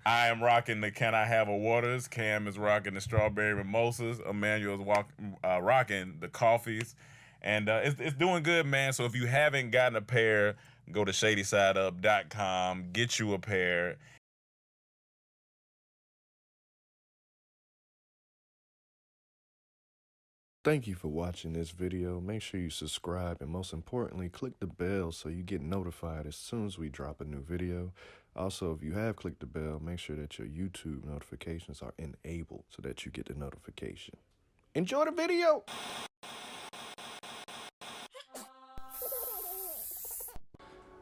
I am rocking the Can I Have a Waters. Cam is rocking the Strawberry Mimosas. Emmanuel is rocking the coffees. And it's doing good, man. So if you haven't gotten a pair, go to ShadySideUp.com, get you a pair. Thank you for watching this video. Make sure you subscribe and most importantly, click the bell so you get notified as soon as we drop a new video. Also, if you have clicked the bell, make sure that your YouTube notifications are enabled so that you get the notification. Enjoy the video!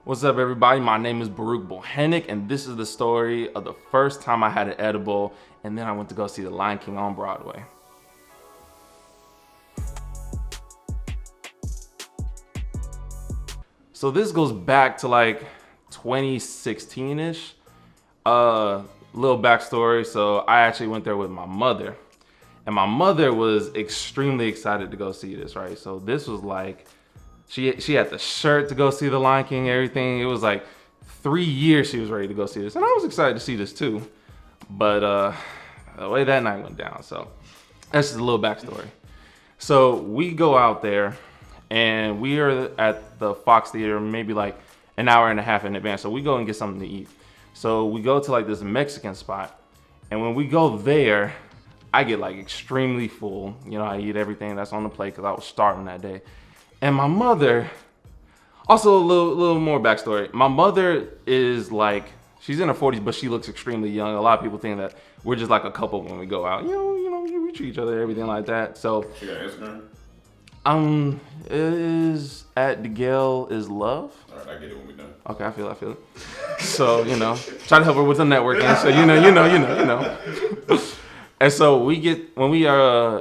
What's up, everybody? My name is Baruch Bohannik, and this is the story of the first time I had an edible, and then I went to go see The Lion King on Broadway. So this goes back to like 2016-ish. Little backstory. So I actually went there with my mother, and my mother was extremely excited to go see this, right? So this was like, she had the shirt to go see The Lion King, everything. It was like 3 years she was ready to go see this, and I was excited to see this too. But the way that night went down, so that's just a little backstory. So we go out there, and we are at the Fox Theater maybe like an hour and a half in advance. So we go and get something to eat. So we go to like this Mexican spot, and when we go there, I get like extremely full. You know, I eat everything that's on the plate because I was starving that day. And my mother, also a little more backstory. My mother is like, she's in her 40s, but she looks extremely young. A lot of people think that we're just like a couple when we go out. You know, we treat each other, everything like that. So, She got Instagram? It is at DeGale is love. All right, I get it when we done. Okay, I feel it. So, you know, try to help her with the networking. So, you know. And so when we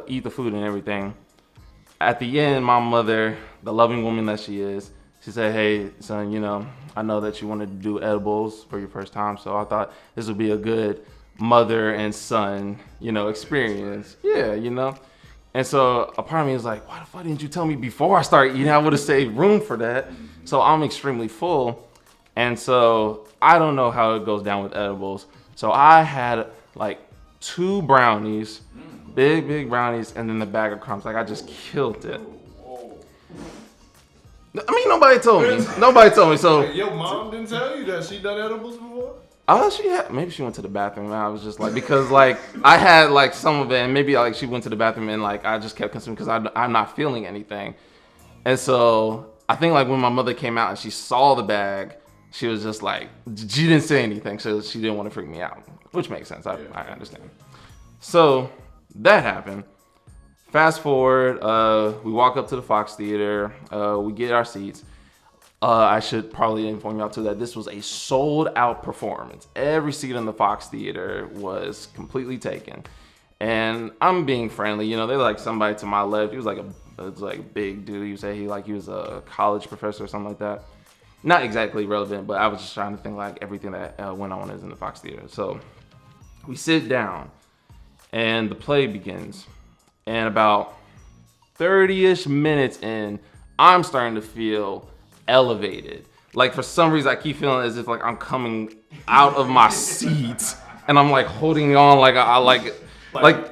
eat the food and everything, at the end, my mother, the loving woman that she is, she said, "Hey, son, you know, I know that you wanted to do edibles for your first time, so I thought this would be a good mother and son, you know, experience." Yeah, you know. And so a part of me is like, why the fuck didn't you tell me before I started eating? I would have saved room for that. So I'm extremely full. And so I don't know how it goes down with edibles. So I had like 2 brownies, big brownies, and then the bag of crumbs. Like, I just killed it. I mean, nobody told me. So Your mom didn't tell you that she done edibles before? maybe she went to the bathroom, and I was just like, because like I had like some of it, and maybe like she went to the bathroom, and like I just kept consuming because I'm not feeling anything. And so I think like when my mother came out and she saw the bag, she was just like, she didn't say anything, so she didn't want to freak me out, which makes sense. I understand. So that happened. Fast forward, we walk up to the Fox Theater, we get our seats. I should probably inform y'all too that this was a sold out performance. Every seat in the Fox Theater was completely taken. And I'm being friendly, you know, they're like somebody to my left. He was like a big dude. He said he was a college professor or something like that. Not exactly relevant, but I was just trying to think like everything that went on is in the Fox Theater. So we sit down and the play begins. And about 30-ish minutes in, I'm starting to feel elevated. Like for some reason I keep feeling as if like I'm coming out of my seat and I'm like holding on like I like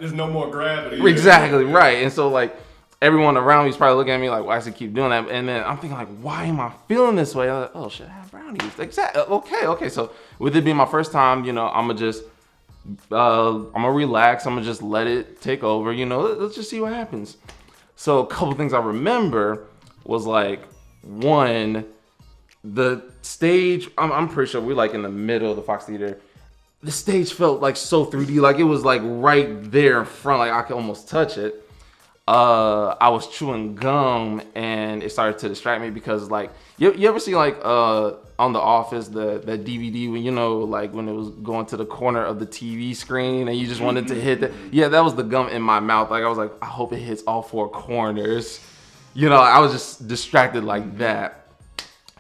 there's no more gravity. Exactly, right. And so like everyone around me is probably looking at me like, why does he keep doing that? And then I'm thinking like, why am I feeling this way? I'm like, oh shit, I have brownies. Exactly. Okay. So with it being my first time, you know, I'm gonna relax. I'm gonna just let it take over. You know, let's just see what happens. So a couple things I remember was like, one, the stage, I'm pretty sure we're like in the middle of the Fox Theater. The stage felt like so 3D, like it was like right there in front, like I could almost touch it. I was chewing gum and it started to distract me because like, you ever see like on The Office, the DVD when, you know, like when it was going to the corner of the TV screen and you just wanted to hit that. Yeah, that was the gum in my mouth. Like I was like, I hope it hits all 4 corners. You know, I was just distracted like that.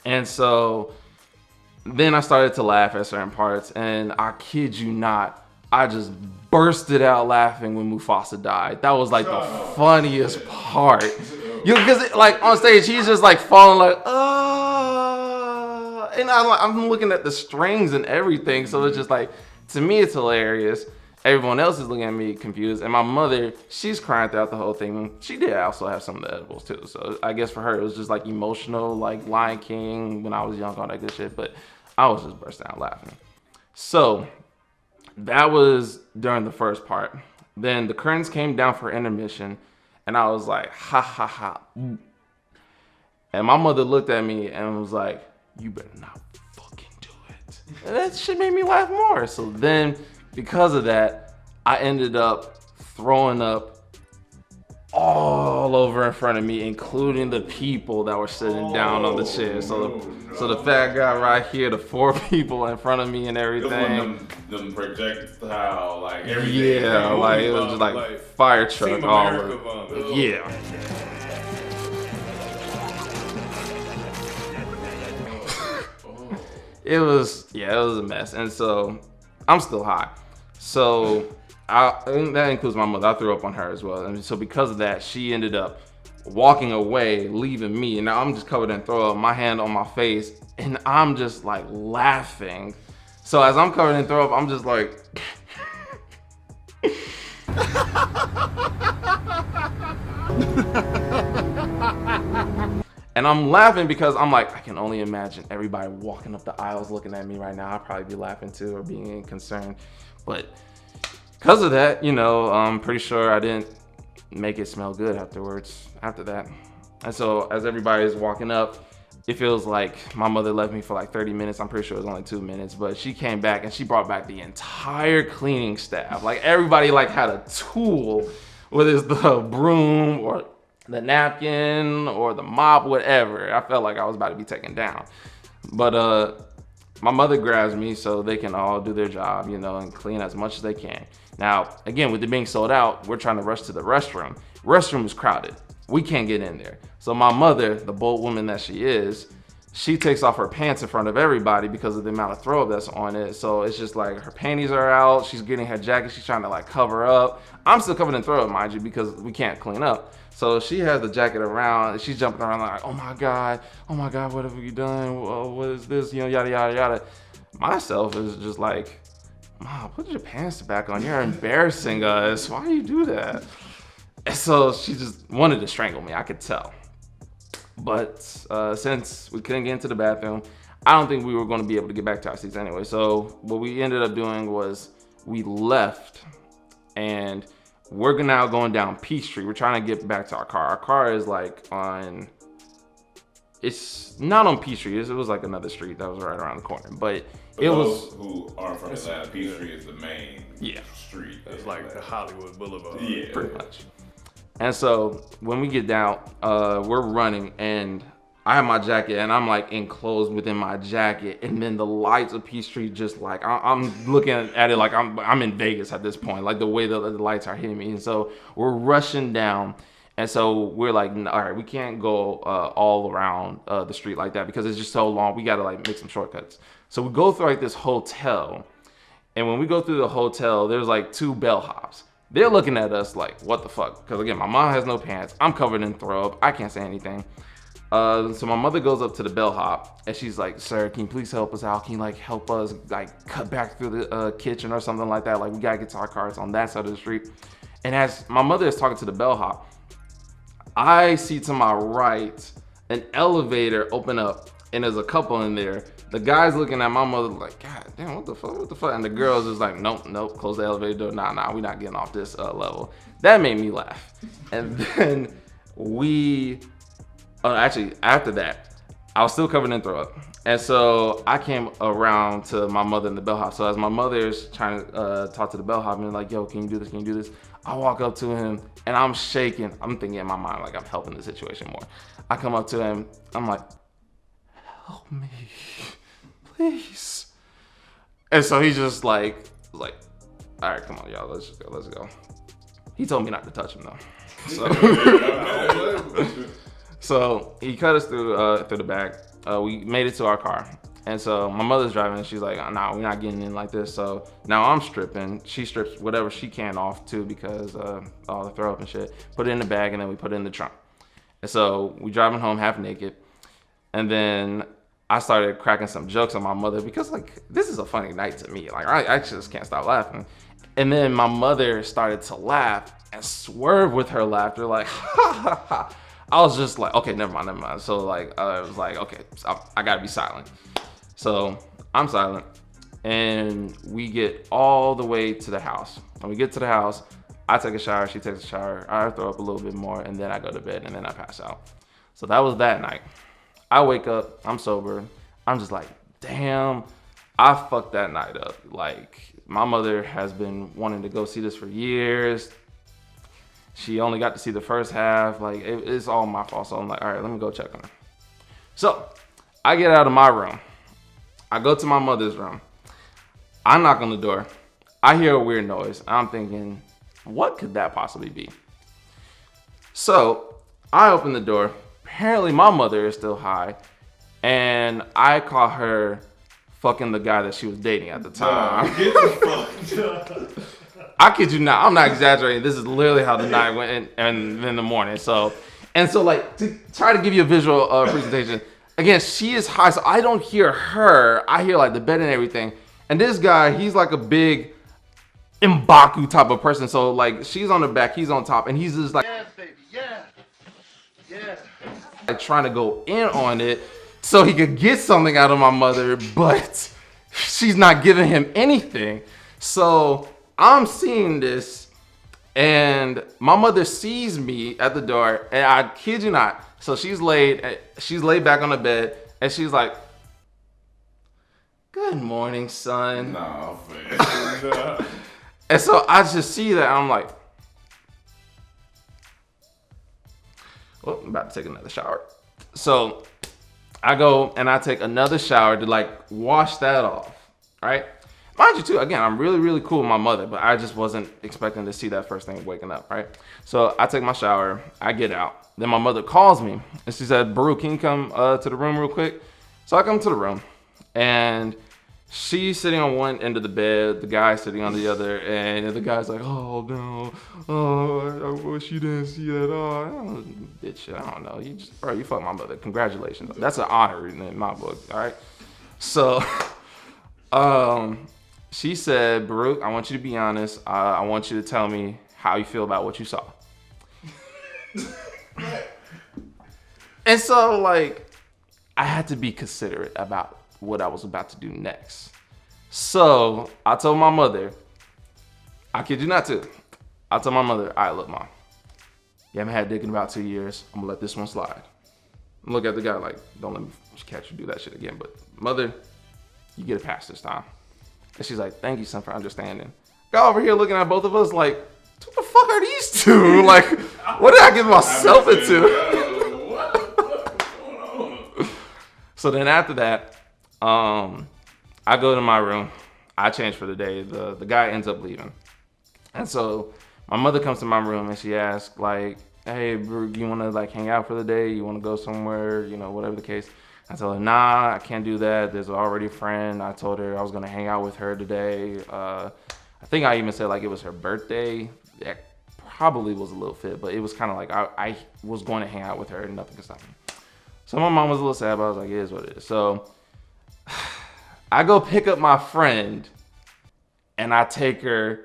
And so then I started to laugh at certain parts, and I kid you not, I just bursted out laughing when Mufasa died. That was like the funniest part. Because like on stage, he's just like falling like, and I'm looking at the strings and everything. So it's just like To me, it's hilarious. Everyone else is looking at me confused. And my mother, she's crying throughout the whole thing. She did also have some of the edibles too. So I guess for her, it was just like emotional, like Lion King when I was young, all that good shit. But I was just bursting out laughing. So that was during the first part. Then the curtains came down for intermission. And I was like, ha, ha, ha. And my mother looked at me and was like, you better not fucking do it. And that shit made me laugh more. So then, because of that, I ended up throwing up all over in front of me, including the people that were sitting down on the chair. So the fat guy right here, the 4 people in front of me and everything. Them projectile, like everything. Yeah, like it was just like fire truck all over. Yeah. It was a mess. And so I'm still high. So and that includes my mother. I threw up on her as well. And so because of that, she ended up walking away, leaving me. And now I'm just covered in throw up, my hand on my face, and I'm just like laughing. So as I'm covered in throw up, I'm just like and I'm laughing because I'm like, I can only imagine everybody walking up the aisles looking at me right now. I'd probably be laughing too or being concerned. But because of that, I'm pretty sure I didn't make it smell good after that. And so as everybody's walking up, it feels like my mother left me for like 30 minutes. I'm pretty sure it was only 2 minutes, but she came back and she brought back the entire cleaning staff. Like everybody like had a tool, whether it's the broom or the napkin or the mop, whatever. I felt like I was about to be taken down. But my mother grabs me so they can all do their job, and clean as much as they can. Now, again, with it being sold out, we're trying to rush to the restroom. Restroom is crowded. We can't get in there. So my mother, the bold woman that she is, she takes off her pants in front of everybody because of the amount of throw up that's on it. So it's just like her panties are out. She's getting her jacket. She's trying to like cover up. I'm still covered in throw up, mind you, because we can't clean up. So she has the jacket around and she's jumping around like, oh my God, what have you done? What is this? Yada, yada, yada. Myself is just like, Mom, put your pants back on. You're embarrassing us. Why do you do that? And so she just wanted to strangle me, I could tell. But since we couldn't get into the bathroom, I don't think we were going to be able to get back to our seats anyway. So what we ended up doing was we left and we're now going down Peachtree. We're trying to get back to our car. Our car is like it's not on Peachtree. It was like another street that was right around the corner. But it was. Who aren't from Atlanta, Peachtree is the main street. It's like the Hollywood Boulevard. Yeah. Pretty much. And so when we get down, we're running and I have my jacket and I'm like enclosed within my jacket. And then the lights of Peachtree just like, I'm looking at it like I'm in Vegas at this point, like the way the lights are hitting me. And so we're rushing down. And so we're like, all right, we can't go all around the street like that because it's just so long. We got to like make some shortcuts. So we go through like this hotel. And when we go through the hotel, there's like 2 bellhops. They're looking at us like, what the fuck? Because again, my mom has no pants. I'm covered in throw up. I can't say anything. So my mother goes up to the bellhop and she's like, sir, can you please help us out? Can you like help us like cut back through the kitchen or something like that? Like we gotta get to our cars on that side of the street. And as my mother is talking to the bellhop, I see to my right an elevator open up and there's a couple in there. The guy's looking at my mother like, God damn, what the fuck? And the girl's just like, nope, close the elevator door. Nah, we're not getting off this level. That made me laugh. And then actually, after that, I was still covered in throw up. And so I came around to my mother and the bellhop. So as my mother is trying to talk to the bellhop and like, yo, can you do this? Can you do this? I walk up to him and I'm shaking. I'm thinking in my mind like I'm helping the situation more. I come up to him. I'm like, help me, please. And so he's just like, all right, come on, y'all, let's go. He told me not to touch him though. So he cut us through the back. We made it to our car. And so my mother's driving and she's like, nah, we're not getting in like this. So now I'm stripping. She strips whatever she can off too because all the throw up and shit. Put it in the bag and then we put it in the trunk. And so we driving home half naked. And then I started cracking some jokes on my mother because like this is a funny night to me. Like I just can't stop laughing. And then my mother started to laugh and swerve with her laughter, like ha ha ha. I was just like, okay, never mind. So like I was like, okay, I gotta be silent. So I'm silent, and we get all the way to the house. When we get to the house, I take a shower, she takes a shower, I throw up a little bit more, and then I go to bed, and then I pass out. So that was that night. I wake up, I'm sober. I'm just like, damn, I fucked that night up. Like, my mother has been wanting to go see this for years. She only got to see the first half. Like, it's all my fault. So I'm like, all right, let me go check on her. So I get out of my room. I go to my mother's room. I knock on the door. I hear a weird noise. I'm thinking, what could that possibly be? So I open the door. Apparently my mother is still high, and I caught her fucking the guy that she was dating at the time. Get the fuck. I kid you not. I'm not exaggerating. This is literally how the night went, and in the morning. So like to try to give you a visual presentation. Again, she is high, so I don't hear her. I hear like the bed and everything. And this guy, he's like a big M'Baku type of person. So like she's on the back, he's on top, and he's just like, Yes, baby, yeah. like trying to go in on it so he could get something out of my mother, but she's not giving him anything. So I'm seeing this, and my mother sees me at the door, and I kid you not. So she's laid back on the bed, and she's like, "Good morning, son." Nah, man. And so I just see that, and I'm like, well, I'm about to take another shower. So I go and I take another shower to like wash that off, right? Mind you too, again, I'm really, really cool with my mother, but I just wasn't expecting to see that first thing waking up, right? So I take my shower, I get out. Then my mother calls me and she said, "Baruch, can you come to the room real quick?" So I come to the room, and she's sitting on one end of the bed, the guy's sitting on the other, and the guy's like, "Oh no, oh, I wish you didn't see that. Oh, bitch, I don't know. You fucked my mother. Congratulations. That's an honor in my book, all right?" So, she said, "Baruch, I want you to be honest. I want you to tell me how you feel about what you saw." And so, like, I had to be considerate about what I was about to do next. So I told my mother, I kid you not too, I told my mother, "All right, look, Mom, you haven't had dick in about 2 years. I'm gonna let this one slide." Look at the guy like, "Don't let me catch you do that shit again. But mother, you get a pass this time." And she's like, "Thank you, son, for understanding." Got over here looking at both of us like, what the fuck are these two? Like, what did I get myself into? So then after that, I go to my room. I change for the day. The guy ends up leaving. And so my mother comes to my room and she asks, like, "Hey, Baruch, you want to like hang out for the day? You want to go somewhere? You know, whatever the case." I told her, "Nah, I can't do that. There's already a friend." I told her I was going to hang out with her today. I think I even said like it was her birthday. That probably was a little fit, but it was kind of like I was going to hang out with her and nothing could stop me. So my mom was a little sad, but I was like, it is what it is. So I go pick up my friend and I take her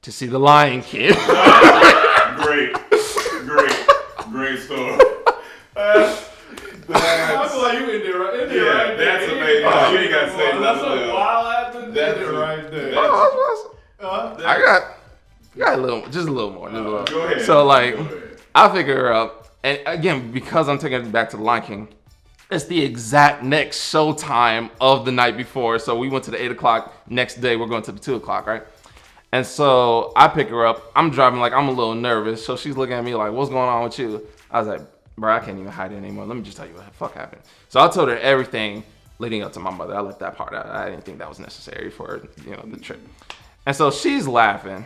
to see The Lion King. Great story. I feel like you in there right there. Yeah, right that's there. Amazing. You ain't got to say That's nothing. a wild ass ending right there. I got a little, just a little more. Go ahead. So like, I figure her up. And again, because I'm taking it back to The Lion King, it's the exact next show time of the night before. So we went to the 8 o'clock. Next day, we're going to the 2 o'clock, right? And so I pick her up. I'm driving like I'm a little nervous. So she's looking at me like, "What's going on with you?" I was like, "Bro, I can't even hide it anymore. Let me just tell you what the fuck happened." So I told her everything leading up to my mother. I left that part out. I didn't think that was necessary for, the trip. And so she's laughing.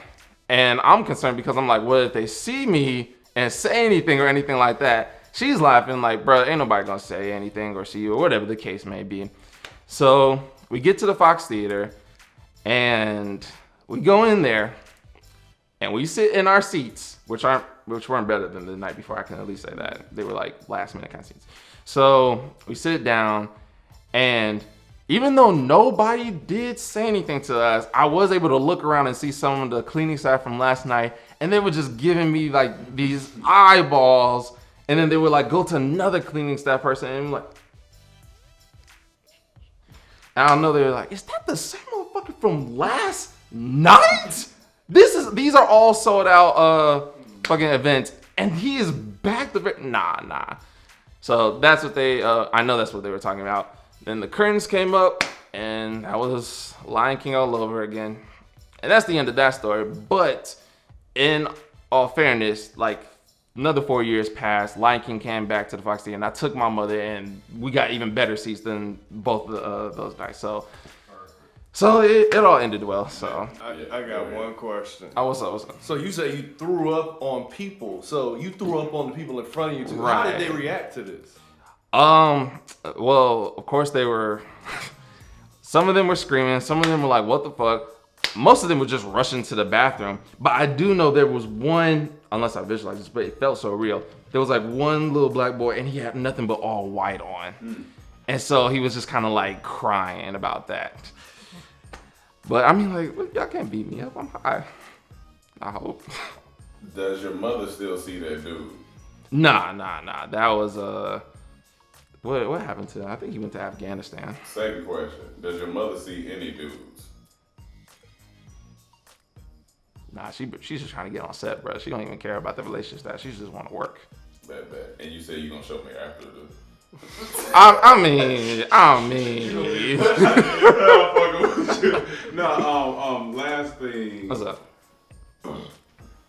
And I'm concerned because I'm like, what if they see me and say anything or anything like that? She's laughing like, "Bro, ain't nobody gonna say anything or see you," or whatever the case may be. So we get to the Fox Theater and we go in there and we sit in our seats, which weren't better than the night before. I can at least say that. They were like last minute kind of seats. So we sit down And even though nobody did say anything to us, I was able to look around and see some of the cleaning staff from last night, and they were just giving me like these eyeballs, and then they would like go to another cleaning staff person and like, I don't know, they were like, is that the same motherfucker from last night? These are all sold out fucking events, and he is back to nah. So that's what I know that's what they were talking about. Then the curtains came up, and that was Lion King all over again. And that's the end of that story. But in all fairness, like another 4 years passed, Lion King came back to the Fox Theater, and I took my mother, and we got even better seats than both those nights. So it all ended well. So I got one question. What's up? So you say you threw up on people. So you threw up on the people in front of you too. Right. How did they react to this? Well, of course they were, some of them were screaming, some of them were like, what the fuck? Most of them were just rushing to the bathroom. But I do know there was one, unless I visualized this, but it felt so real. There was like one little black boy, and he had nothing but all white on. And so he was just kind of like crying about that. But I mean, like, y'all can't beat me up. I'm high. I hope. Does your mother still see that dude? Nah. That was, what happened to him? I think he went to Afghanistan. Second question. Does your mother see any dudes? Nah, she's just trying to get on set, bro. She don't even care about the relationship stuff. She just want to work. Bad. And you say you gonna show me after the... I mean. I'm fucking with you. No, last thing. What's up?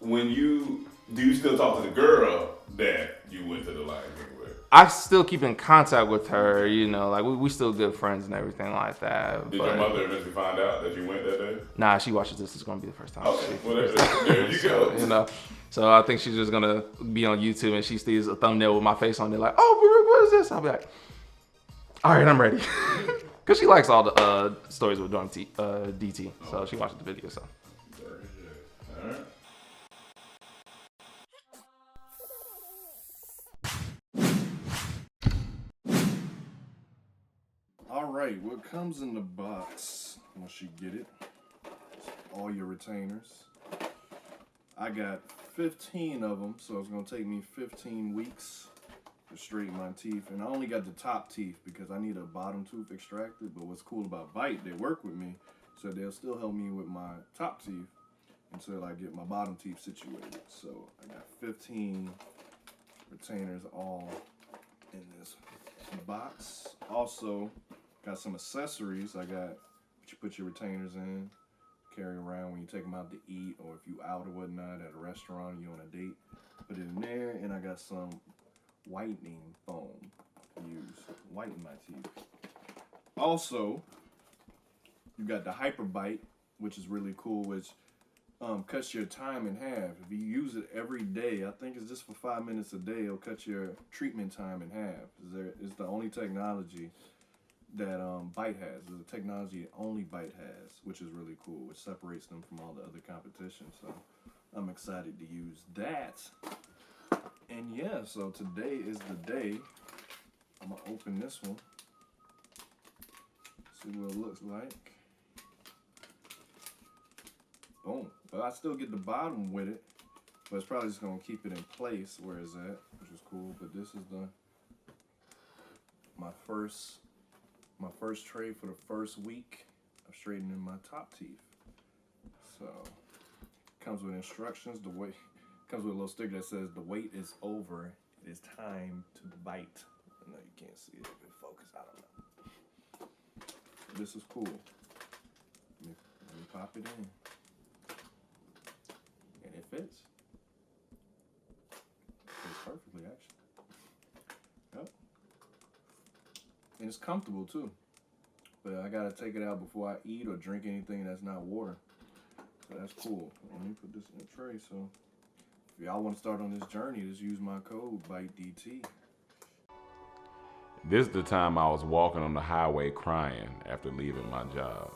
Do you still talk to the girl that you went to the Lion King with? I still keep in contact with her, you know, like we still good friends and everything like that. Did your mother eventually find out that you went that day? Nah, she watches this. It's gonna be the first time. Okay, well, there you go. You know, so I think she's just gonna be on YouTube and she sees a thumbnail with my face on it, like, oh, Baruch, what is this? I'll be like, all right, I'm ready, because she likes all the stories with DT, so she watches the video. So. All right. Alright, what comes in the box once you get it? All your retainers. I got 15 of them, so it's going to take me 15 weeks to straighten my teeth. And I only got the top teeth because I need a bottom tooth extracted. But what's cool about Bite, they work with me, so they'll still help me with my top teeth until I get my bottom teeth situated. So I got 15 retainers all in this box. Also, got some accessories. I got what you put your retainers in, carry around when you take them out to eat, or if you out or whatnot at a restaurant, you on a date, put it in there. And I got some whitening foam to use, whiten my teeth. Also, you got the Hyper Bite, which is really cool, which cuts your time in half. If you use it every day, I think it's just for 5 minutes a day, it'll cut your treatment time in half. It's the only technology that Bite has. It's a technology that only Bite has, which is really cool, which separates them from all the other competition. So I'm excited to use that. And yeah, so today is the day. I'm gonna open this one, see what it looks like. Boom. But I still get the bottom with it, but it's probably just gonna keep it in place where it's at, which is cool. But this is my first tray for the first week of straightening my top teeth. So comes with instructions. Comes with a little sticker that says the wait is over. It is time to bite. I know you can't see it. If it focus, I don't know. This is cool. Let me pop it in. And it fits. Fits perfectly, actually. Yep. And it's comfortable too. But I gotta take it out before I eat or drink anything that's not water. So that's cool. Let me put this in a tray. So if y'all want to start on this journey, just use my code BITEDT. This is the time I was walking on the highway crying after leaving my job.